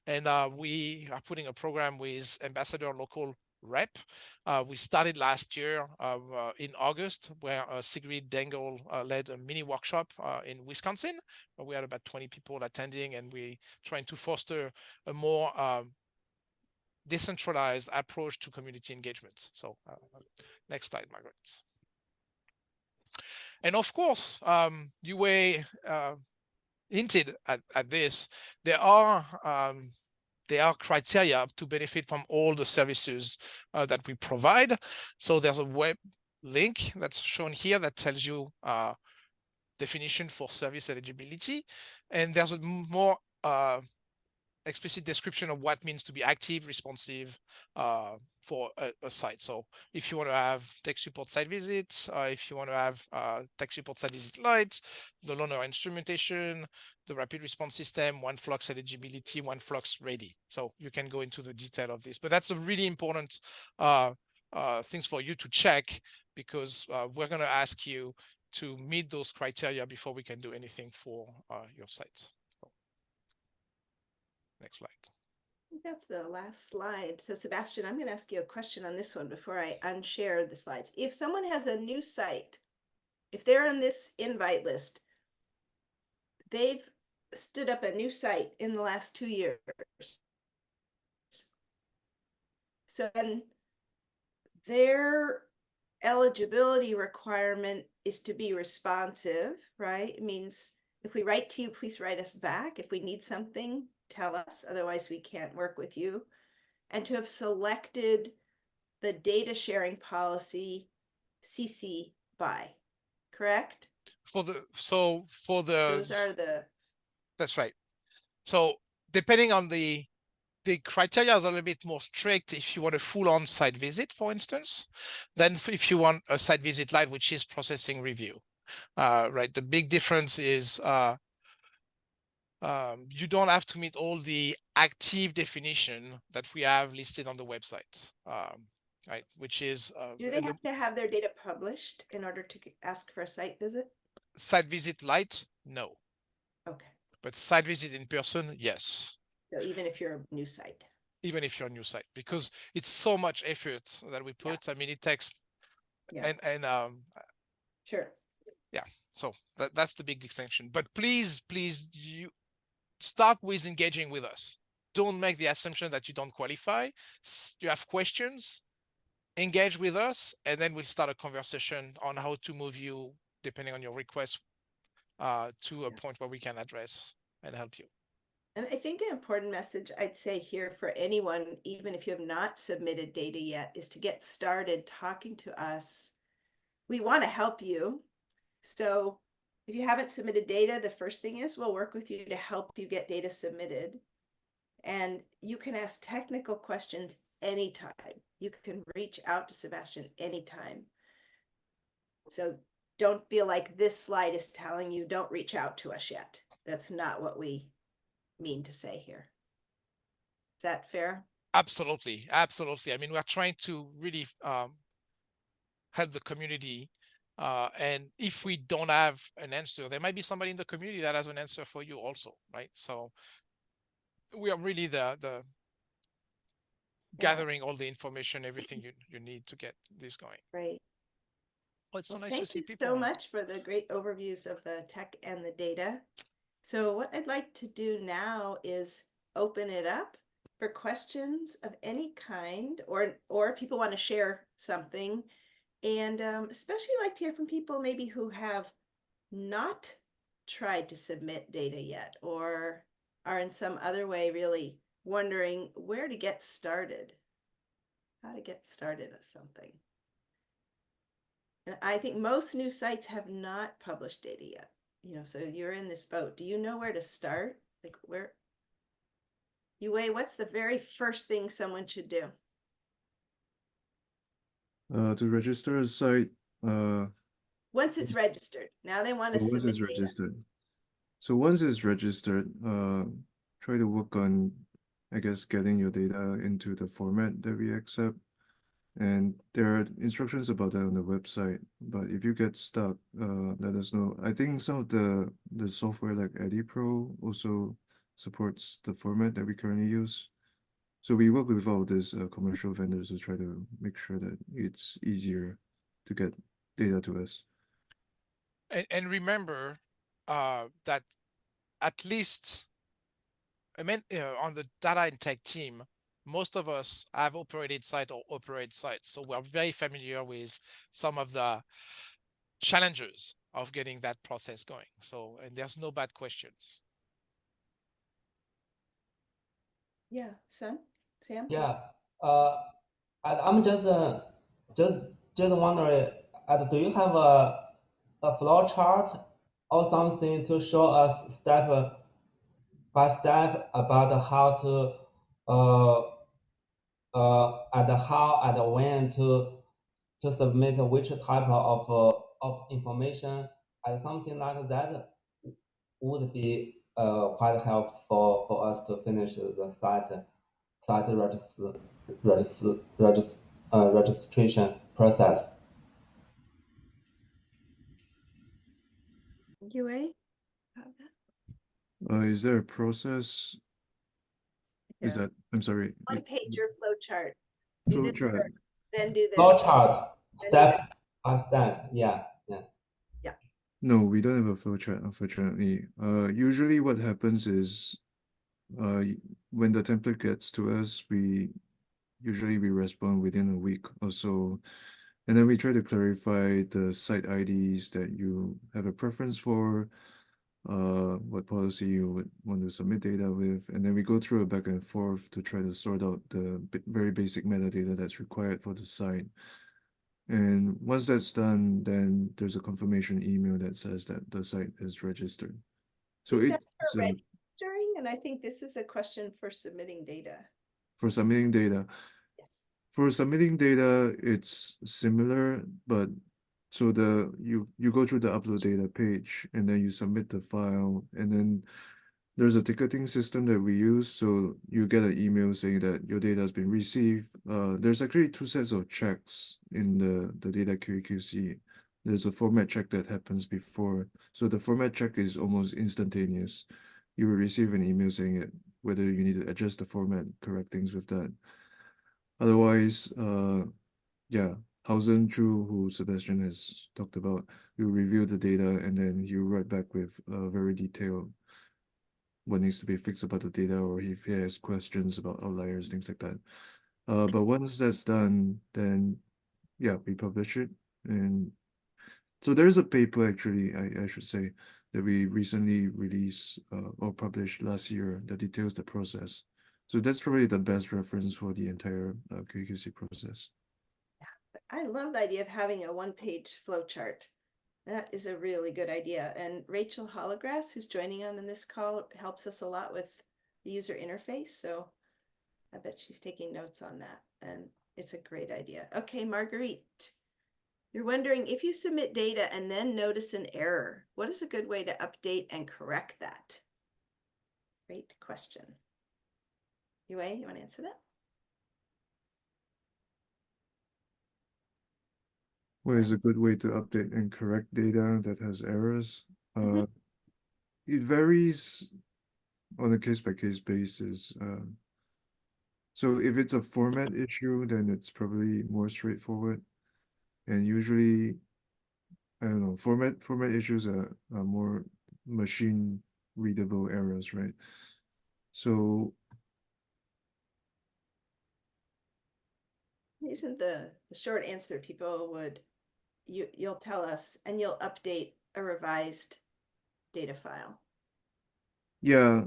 [SPEAKER 4] And we are putting a program with Ambassador Local Rep. We started last year in August, where Sigrid Dengel led a mini workshop in Wisconsin, where we had about 20 people attending, and we trying to foster a more decentralized approach to community engagement. So next slide, Margaret. And of course, you were hinted at this, there are criteria to benefit from all the services that we provide. So there's a web link that's shown here that tells you definition for service eligibility. And there's a more explicit description of what means to be active, responsive for a site. So if you want to have tech support site visits, if you want to have tech support site visit light, the loaner instrumentation, the rapid response system, one flux eligibility, one flux ready. So you can go into the detail of this, but that's a really important things for you to check, because we're going to ask you to meet those criteria before we can do anything for your site. Next slide.
[SPEAKER 2] I think that's the last slide. So Sebastian, I'm going to ask you a question on this one before I unshare the slides. If someone has a new site, if they're on this invite list, they've stood up a new site in the last 2 years. So then their eligibility requirement is to be responsive, right? It means if we write to you, please write us back. If we need something, tell us, otherwise we can't work with you. And to have selected the data sharing policy CC by, correct? Those are the,
[SPEAKER 4] that's right. So depending on the criteria is a little bit more strict if you want a full-on site visit, for instance, than if you want a site visit light, which is processing review. Right. The big difference is you don't have to meet all the active definition that we have listed on the website, right? Which is
[SPEAKER 2] do they have to have their data published in order to ask for a site visit?
[SPEAKER 4] Site visit light, no.
[SPEAKER 2] Okay.
[SPEAKER 4] But site visit in person, yes.
[SPEAKER 2] So even if you're a new site.
[SPEAKER 4] Even if you're a new site, because it's so much effort that we put. Yeah. I mean, it takes,
[SPEAKER 2] yeah.
[SPEAKER 4] and
[SPEAKER 2] sure.
[SPEAKER 4] Yeah. So that's the big distinction. But please, you start with engaging with us. Don't make the assumption that you don't qualify. You have questions, engage with us, and then we'll start a conversation on how to move you, depending on your request, to a point where we can address and help you.
[SPEAKER 2] And I think an important message I'd say here for anyone, even if you have not submitted data yet, is to get started talking to us. We want to help you. So if you haven't submitted data, the first thing is we'll work with you to help you get data submitted. And you can ask technical questions anytime. You can reach out to Sebastian anytime. So don't feel like this slide is telling you don't reach out to us yet. That's not what we mean to say here. Is that fair?
[SPEAKER 4] Absolutely. Absolutely. I mean, we're trying to really help the community. And if we don't have an answer, there might be somebody in the community that has an answer for you also, right? So we are really the gathering all the information, everything you need to get this going.
[SPEAKER 2] Great.
[SPEAKER 4] Well, it's so nice
[SPEAKER 2] thank
[SPEAKER 4] to see
[SPEAKER 2] you
[SPEAKER 4] people.
[SPEAKER 2] so much for the great overviews of the tech and the data. So what I'd like to do now is open it up for questions of any kind, or people want to share something. And especially like to hear from people maybe who have not tried to submit data yet, or are in some other way really wondering where to get started, how to get started with something. And I think most new sites have not published data yet, so you're in this boat. Do you know where to start? Like Yue, what's the very first thing someone should do?
[SPEAKER 3] To register a site.
[SPEAKER 2] Once it's registered, now they want to submit
[SPEAKER 3] once it's
[SPEAKER 2] data.
[SPEAKER 3] registered. So once it's registered, try to work on, I guess, getting your data into the format that we accept. And there are instructions about that on the website. But if you get stuck, let us know. I think some of the software like EdiPro also supports the format that we currently use. So we work with all these commercial vendors to try to make sure that it's easier to get data to us.
[SPEAKER 4] And remember that at least, I mean, on the data intake team, most of us have operated site or operate sites. So we're very familiar with some of the challenges of getting that process going. So, and there's no bad questions.
[SPEAKER 2] Yeah, Sam?
[SPEAKER 12] Yeah. I'm just wondering, do you have a flow chart or something to show us step by step about how to and how and when to submit which type of information, and something like that would be quite helpful for us to finish the site registration process.
[SPEAKER 2] UA?
[SPEAKER 3] Is there a process? Is
[SPEAKER 2] Yeah.
[SPEAKER 3] that, I'm sorry,
[SPEAKER 2] One page or flow chart. Do
[SPEAKER 3] flow
[SPEAKER 2] this
[SPEAKER 3] chart?
[SPEAKER 2] first, then do this.
[SPEAKER 12] Flow chart,
[SPEAKER 2] then do
[SPEAKER 12] step by step. Yeah.
[SPEAKER 3] No, we don't have a flow chart, unfortunately. Usually what happens is, when the template gets to us, we respond within a week or so. And then we try to clarify the site IDs that you have a preference for, what policy you would want to submit data with, and then we go through a back and forth to try to sort out the very basic metadata that's required for the site. And once that's done, then there's a confirmation email that says that the site is registered. So
[SPEAKER 2] That's
[SPEAKER 3] it's
[SPEAKER 2] for registering, and I think this is a question for submitting data.
[SPEAKER 3] for submitting data.
[SPEAKER 2] Yes.
[SPEAKER 3] For submitting data, it's similar, but so you go through the upload data page and then you submit the file, and then there's a ticketing system that we use. So you get an email saying that your data has been received. There's actually two sets of checks in the data QAQC. There's a format check that happens before. So the format check is almost instantaneous. You will receive an email saying it, whether you need to adjust the format, correct things with that. Otherwise, yeah, Hausen Chu, who Sebastian has talked about, will review the data and then he'll write back with very detailed what needs to be fixed about the data, or if he has questions about outliers, things like that. But once that's done, then yeah, we publish it. And so there's a paper actually, I should say, that we recently released or published last year that details the process. So that's probably the best reference for the entire QAQC process.
[SPEAKER 2] I love the idea of having a one-page flow chart. That is a really good idea. And Rachel Hollograss, who's joining on in this call, helps us a lot with the user interface. So I bet she's taking notes on that. And it's a great idea. Okay, Marguerite, you're wondering if you submit data and then notice an error, what is a good way to update and correct that? Great question. Yue, you want to answer that?
[SPEAKER 3] What is a good way to update and correct data that has errors? It varies on a case-by-case basis. So if it's a format issue, then it's probably more straightforward. And usually, I don't know, format issues are more machine readable errors, right? So
[SPEAKER 2] Isn't the short answer people would, you'll tell us and you'll update a revised data file.
[SPEAKER 3] yeah,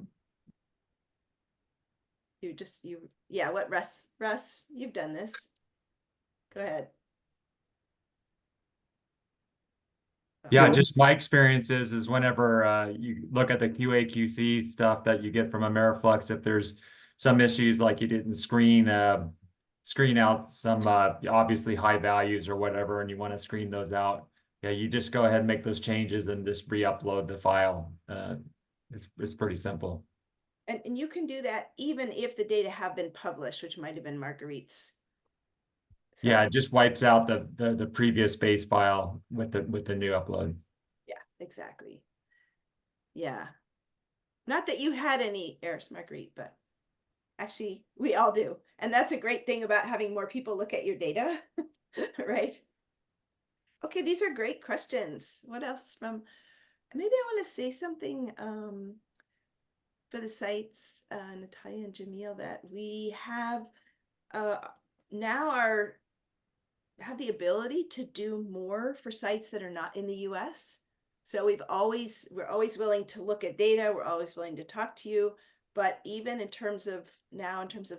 [SPEAKER 2] Yeah, what Russ, you've done this. Go ahead.
[SPEAKER 17] Yeah, just my experiences is whenever you look at the QA/QC stuff that you get from Ameriflux, if there's some issues like you didn't screen out some obviously high values or whatever, and you want to screen those out, yeah, you just go ahead and make those changes and just re-upload the file. It's pretty simple.
[SPEAKER 2] And you can do that even if the data have been published, which might have been Marguerite's
[SPEAKER 17] Yeah,
[SPEAKER 2] So,
[SPEAKER 17] it just wipes out the previous base file with the new upload.
[SPEAKER 2] yeah, exactly. Yeah. Not that you had any errors, Marguerite, but actually we all do. And that's a great thing about having more people look at your data, right? Okay, these are great questions. What else from, maybe I want to say something for the sites, Natalia and Jamil, that we have now have the ability to do more for sites that are not in the US. So we're always willing to look at data. We're always willing to talk to you. But even in terms of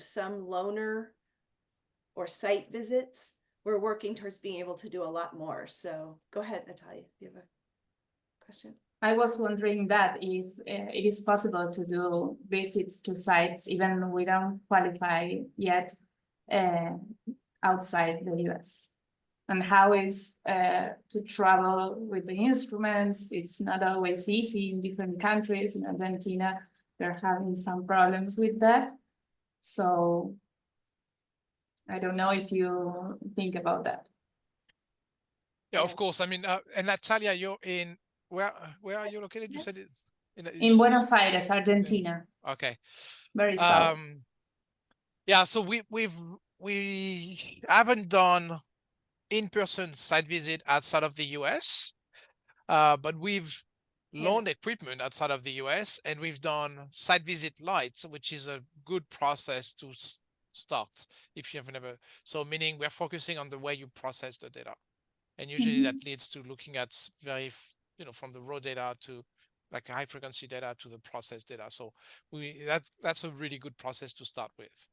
[SPEAKER 2] some loaner or site visits, we're working towards being able to do a lot more. So go ahead, Natalia, if you have a question.
[SPEAKER 5] I was wondering that if it is possible to do visits to sites even we don't qualify yet outside the US. And how is to travel with the instruments? It's not always easy in different countries. In Argentina, they're having some problems with that. So I don't know if you think about that.
[SPEAKER 4] Yeah, of course. I mean, and Natalia, you're in where are you located? You said it
[SPEAKER 5] In Buenos Aires, Argentina.
[SPEAKER 4] Okay.
[SPEAKER 5] Very south.
[SPEAKER 4] Yeah, so we haven't done in-person site visit outside of the US, but we've loaned equipment outside of the US, and we've done site visit lights, which is a good process to start if you have never. So meaning we're focusing on the way you process the data, and usually that leads to looking at from the raw data to like high frequency data to the processed data. So that's a really good process to start with.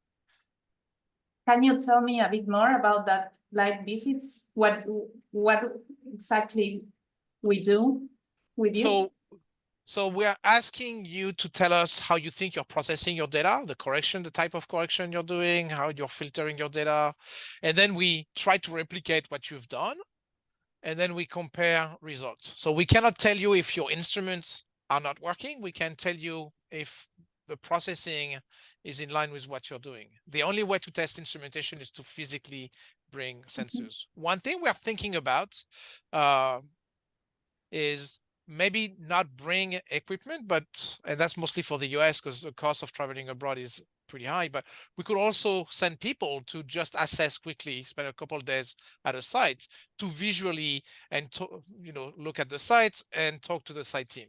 [SPEAKER 5] Can you tell me a bit more about that light visits? What exactly we do with you?
[SPEAKER 4] So we're asking you to tell us how you think you're processing your data, the type of correction you're doing, how you're filtering your data. And then we try to replicate what you've done. And then we compare results. So we cannot tell you if your instruments are not working. We can tell you if the processing is in line with what you're doing. The only way to test instrumentation is to physically bring sensors. One thing we're thinking about is maybe not bring equipment, and that's mostly for the US because the cost of traveling abroad is pretty high, but we could also send people to just assess quickly, spend a couple of days at a site to visually and look at the sites and talk to the site team.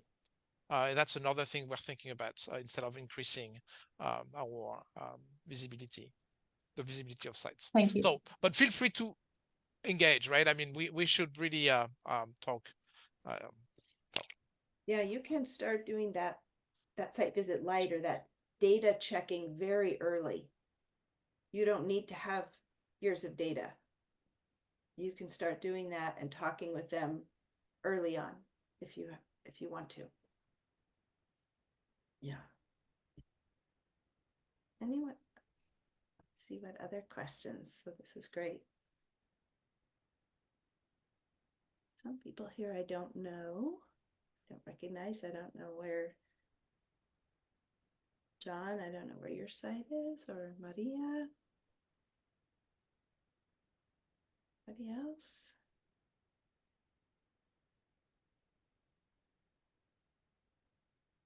[SPEAKER 4] That's another thing we're thinking about instead of increasing our visibility, the visibility of sites.
[SPEAKER 5] Thank you.
[SPEAKER 4] So, but feel free to engage, right? I mean, we should really talk.
[SPEAKER 2] Yeah, you can start doing that site visit light or that data checking very early. You don't need to have years of data. You can start doing that and talking with them early on if you want to. Yeah. Anyone? Let's see what other questions. So this is great. Some people here I don't know. Don't recognize. I don't know where. John, I don't know where your site is, or Maria. Anybody else?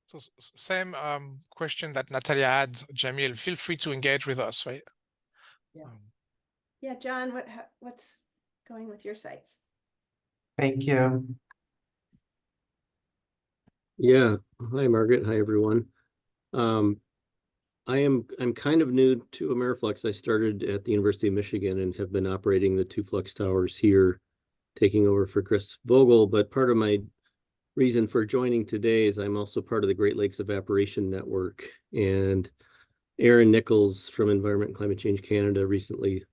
[SPEAKER 4] So same question that Natalia had, Jamil, feel free to engage with us, right?
[SPEAKER 2] Yeah. Yeah, John, what's going with your sites?
[SPEAKER 11] Thank you.
[SPEAKER 18] Yeah. Hi, Margaret. Hi, everyone. I'm kind of new to Ameriflex. I started at the University of Michigan and have been operating the two Flex towers here, taking over for Chris Vogel. But part of my reason for joining today is I'm also part of the Great Lakes Evaporation Network. And Aaron Nichols from Environment and Climate Change Canada recently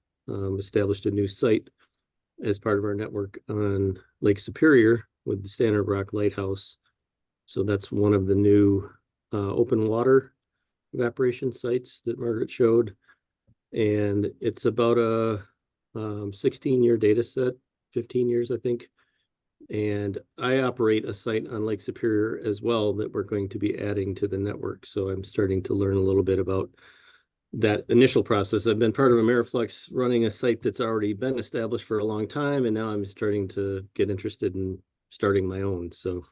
[SPEAKER 18] established a new site as part of our network on Lake Superior with the Standard Rock Lighthouse. So that's one of the new open water evaporation sites that Margaret showed. And it's about a 16-year data set, 15 years, I think. And I operate a site on Lake Superior as well that we're going to be adding to the network. So I'm starting to learn a little bit about that initial process. I've been part of Ameriflex running a site that's already been established for a long time, and now I'm starting to get interested in starting my own. So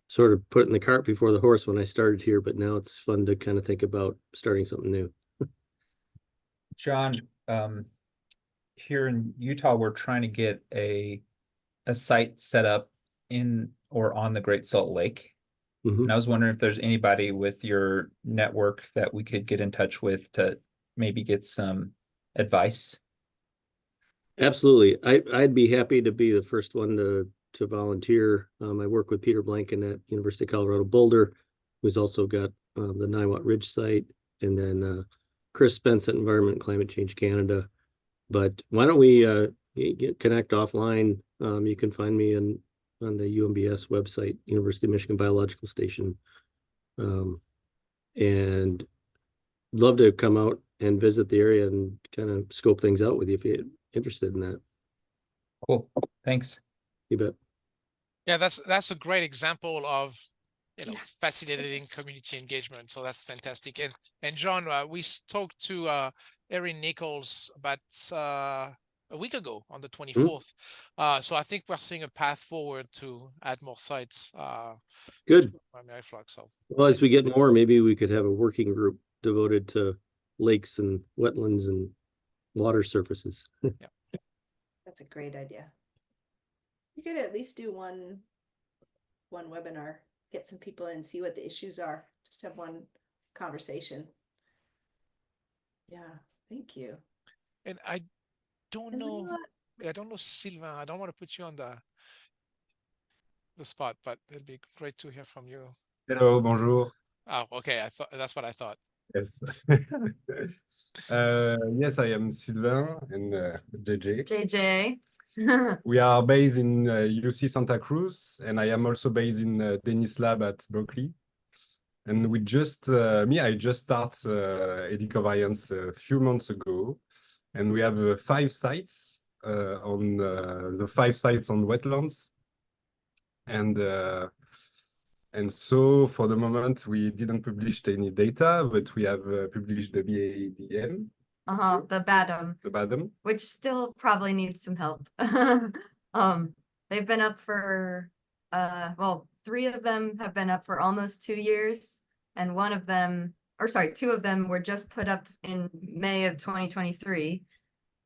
[SPEAKER 18] sort of putting the cart before the horse when I started here, but now it's fun to kind of think about starting something new.
[SPEAKER 15] John, here in Utah, we're trying to get a site set up in or on the Great Salt Lake. And I was wondering if there's anybody with your network that we could get in touch with to maybe get some advice.
[SPEAKER 18] Absolutely. I'd be happy to be the first one to volunteer. I work with Peter Blanken at University of Colorado Boulder, who's also got the Niwot Ridge site, and then Chris Spence at Environment and Climate Change Canada. But why don't we connect offline? You can find me on the UMBS website, University of Michigan Biological Station. And love to come out and visit the area and kind of scope things out with you if you're interested in that.
[SPEAKER 15] Cool. Thanks.
[SPEAKER 18] You bet.
[SPEAKER 4] Yeah, that's a great example of, you know, facilitating community engagement. So that's fantastic. And John, we talked to Erin Nichols about a week ago on the 24th. So I think we're seeing a path forward to add more sites.
[SPEAKER 18] Good.
[SPEAKER 4] So
[SPEAKER 18] Well, as we get more, maybe we could have a working group devoted to lakes and wetlands and water surfaces.
[SPEAKER 4] Yeah.
[SPEAKER 2] That's a great idea. You could at least do one webinar, get some people in, see what the issues are. Just have one conversation. Yeah, thank you.
[SPEAKER 4] And I don't know, Sylvain, I don't want to put you on the spot, but it'd be great to hear from you.
[SPEAKER 19] Hello, bonjour.
[SPEAKER 4] Oh, okay. I thought that's what I thought.
[SPEAKER 19] Yes. Yes, I am Sylvain and JJ.
[SPEAKER 20] JJ.
[SPEAKER 19] We are based in UC Santa Cruz, and I am also based in Dennis Lab at Berkeley. And we just, I just started Edicovariance a few months ago, and we have 5 sites on the 5 sites on wetlands. And so for the moment, we didn't publish any data, but we have published the BADM.
[SPEAKER 20] The BADM.
[SPEAKER 19] The BADM.
[SPEAKER 20] Which still probably needs some help. They've been up for, well, 3 of them have been up for almost 2 years. And 2 of them were just put up in May of 2023.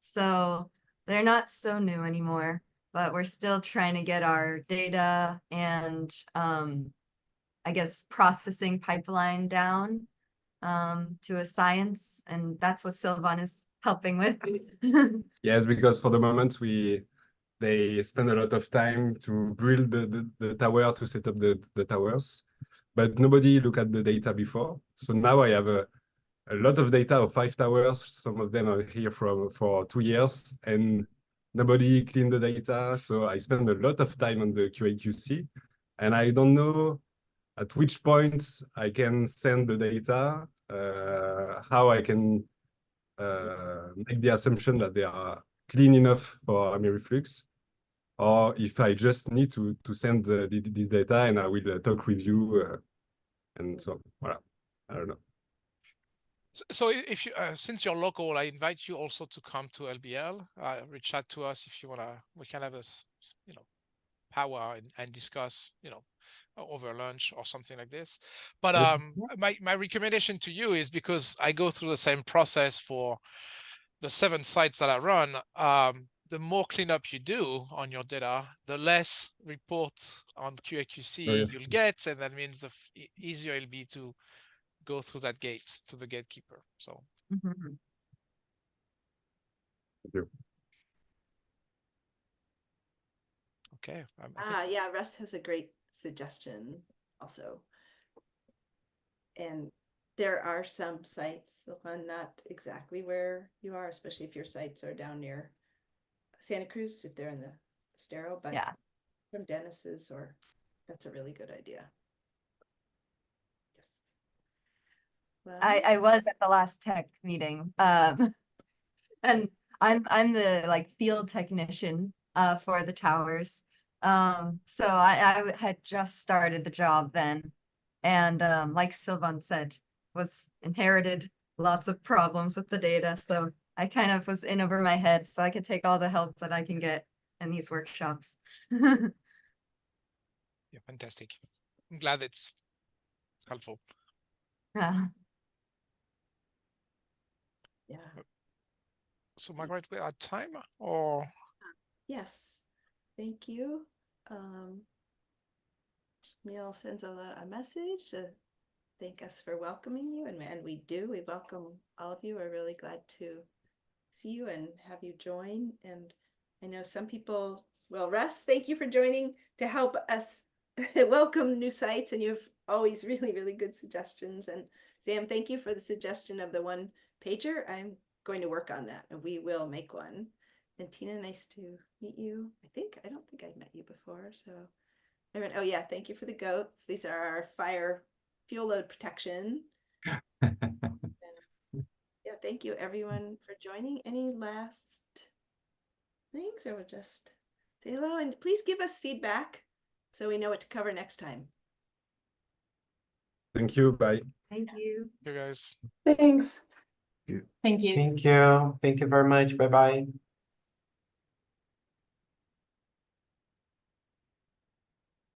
[SPEAKER 20] So they're not so new anymore, but we're still trying to get our data and I guess processing pipeline down to a science, and that's what Sylvain is helping with.
[SPEAKER 19] Yes, because for the moment they spend a lot of time to build the tower, to set up the towers, but nobody looked at the data before. So now I have a lot of data of 5 towers. Some of them are here for 2 years, and nobody cleaned the data. So I spend a lot of time on the QA/QC, and I don't know at which point I can send the data, how I can make the assumption that they are clean enough for AmiriFlux, or if I just need to send this data and I will talk with you, and so voilà. I don't know.
[SPEAKER 4] So if you, since you're local, I invite you also to come to LBL. Reach out to us if you wanna. We can have this, you know, power and discuss, you know, over lunch or something like this. But my recommendation to you is, because I go through the same process for the 7 sites that I run, the more cleanup you do on your data, the less reports on QA/QC you'll get, and that means the easier it'll be to go through that gate to the gatekeeper. So.
[SPEAKER 19] Thank you.
[SPEAKER 4] Okay.
[SPEAKER 2] Yeah, Russ has a great suggestion also. And there are some sites, not exactly where you are, especially if your sites are down near Santa Cruz, if they're in the Estero, but
[SPEAKER 20] yeah,
[SPEAKER 2] from Dennis's, or that's a really good idea. Yes. Well,
[SPEAKER 20] I was at the last tech meeting, and I'm the field technician for the towers. So I had just started the job then, and like Sylvain said, was inherited lots of problems with the data. So I kind of was in over my head, so I could take all the help that I can get in these workshops.
[SPEAKER 4] Yeah, fantastic. I'm glad it's helpful.
[SPEAKER 20] Yeah.
[SPEAKER 2] Yeah.
[SPEAKER 4] So Margaret, we're at time or?
[SPEAKER 2] Yes, thank you. Jamil sends a message to thank us for welcoming you, and we welcome all of you. We're really glad to see you and have you join. And I know some people, well, Russ, thank you for joining to help us welcome new sites, and you have always really, really good suggestions. And Sam, thank you for the suggestion of the one pager. I'm going to work on that, and we will make one. And Tina, nice to meet you. I don't think I've met you before, so. Oh yeah, thank you for the goats. These are our fire fuel load protection. Yeah, thank you everyone for joining. Any last things, or we'll just say hello, and please give us feedback so we know what to cover next time.
[SPEAKER 19] Thank you. Bye.
[SPEAKER 20] Thank you.
[SPEAKER 4] You guys.
[SPEAKER 10] Thanks.
[SPEAKER 5] Thank you.
[SPEAKER 11] Thank you. Thank you very much. Bye bye.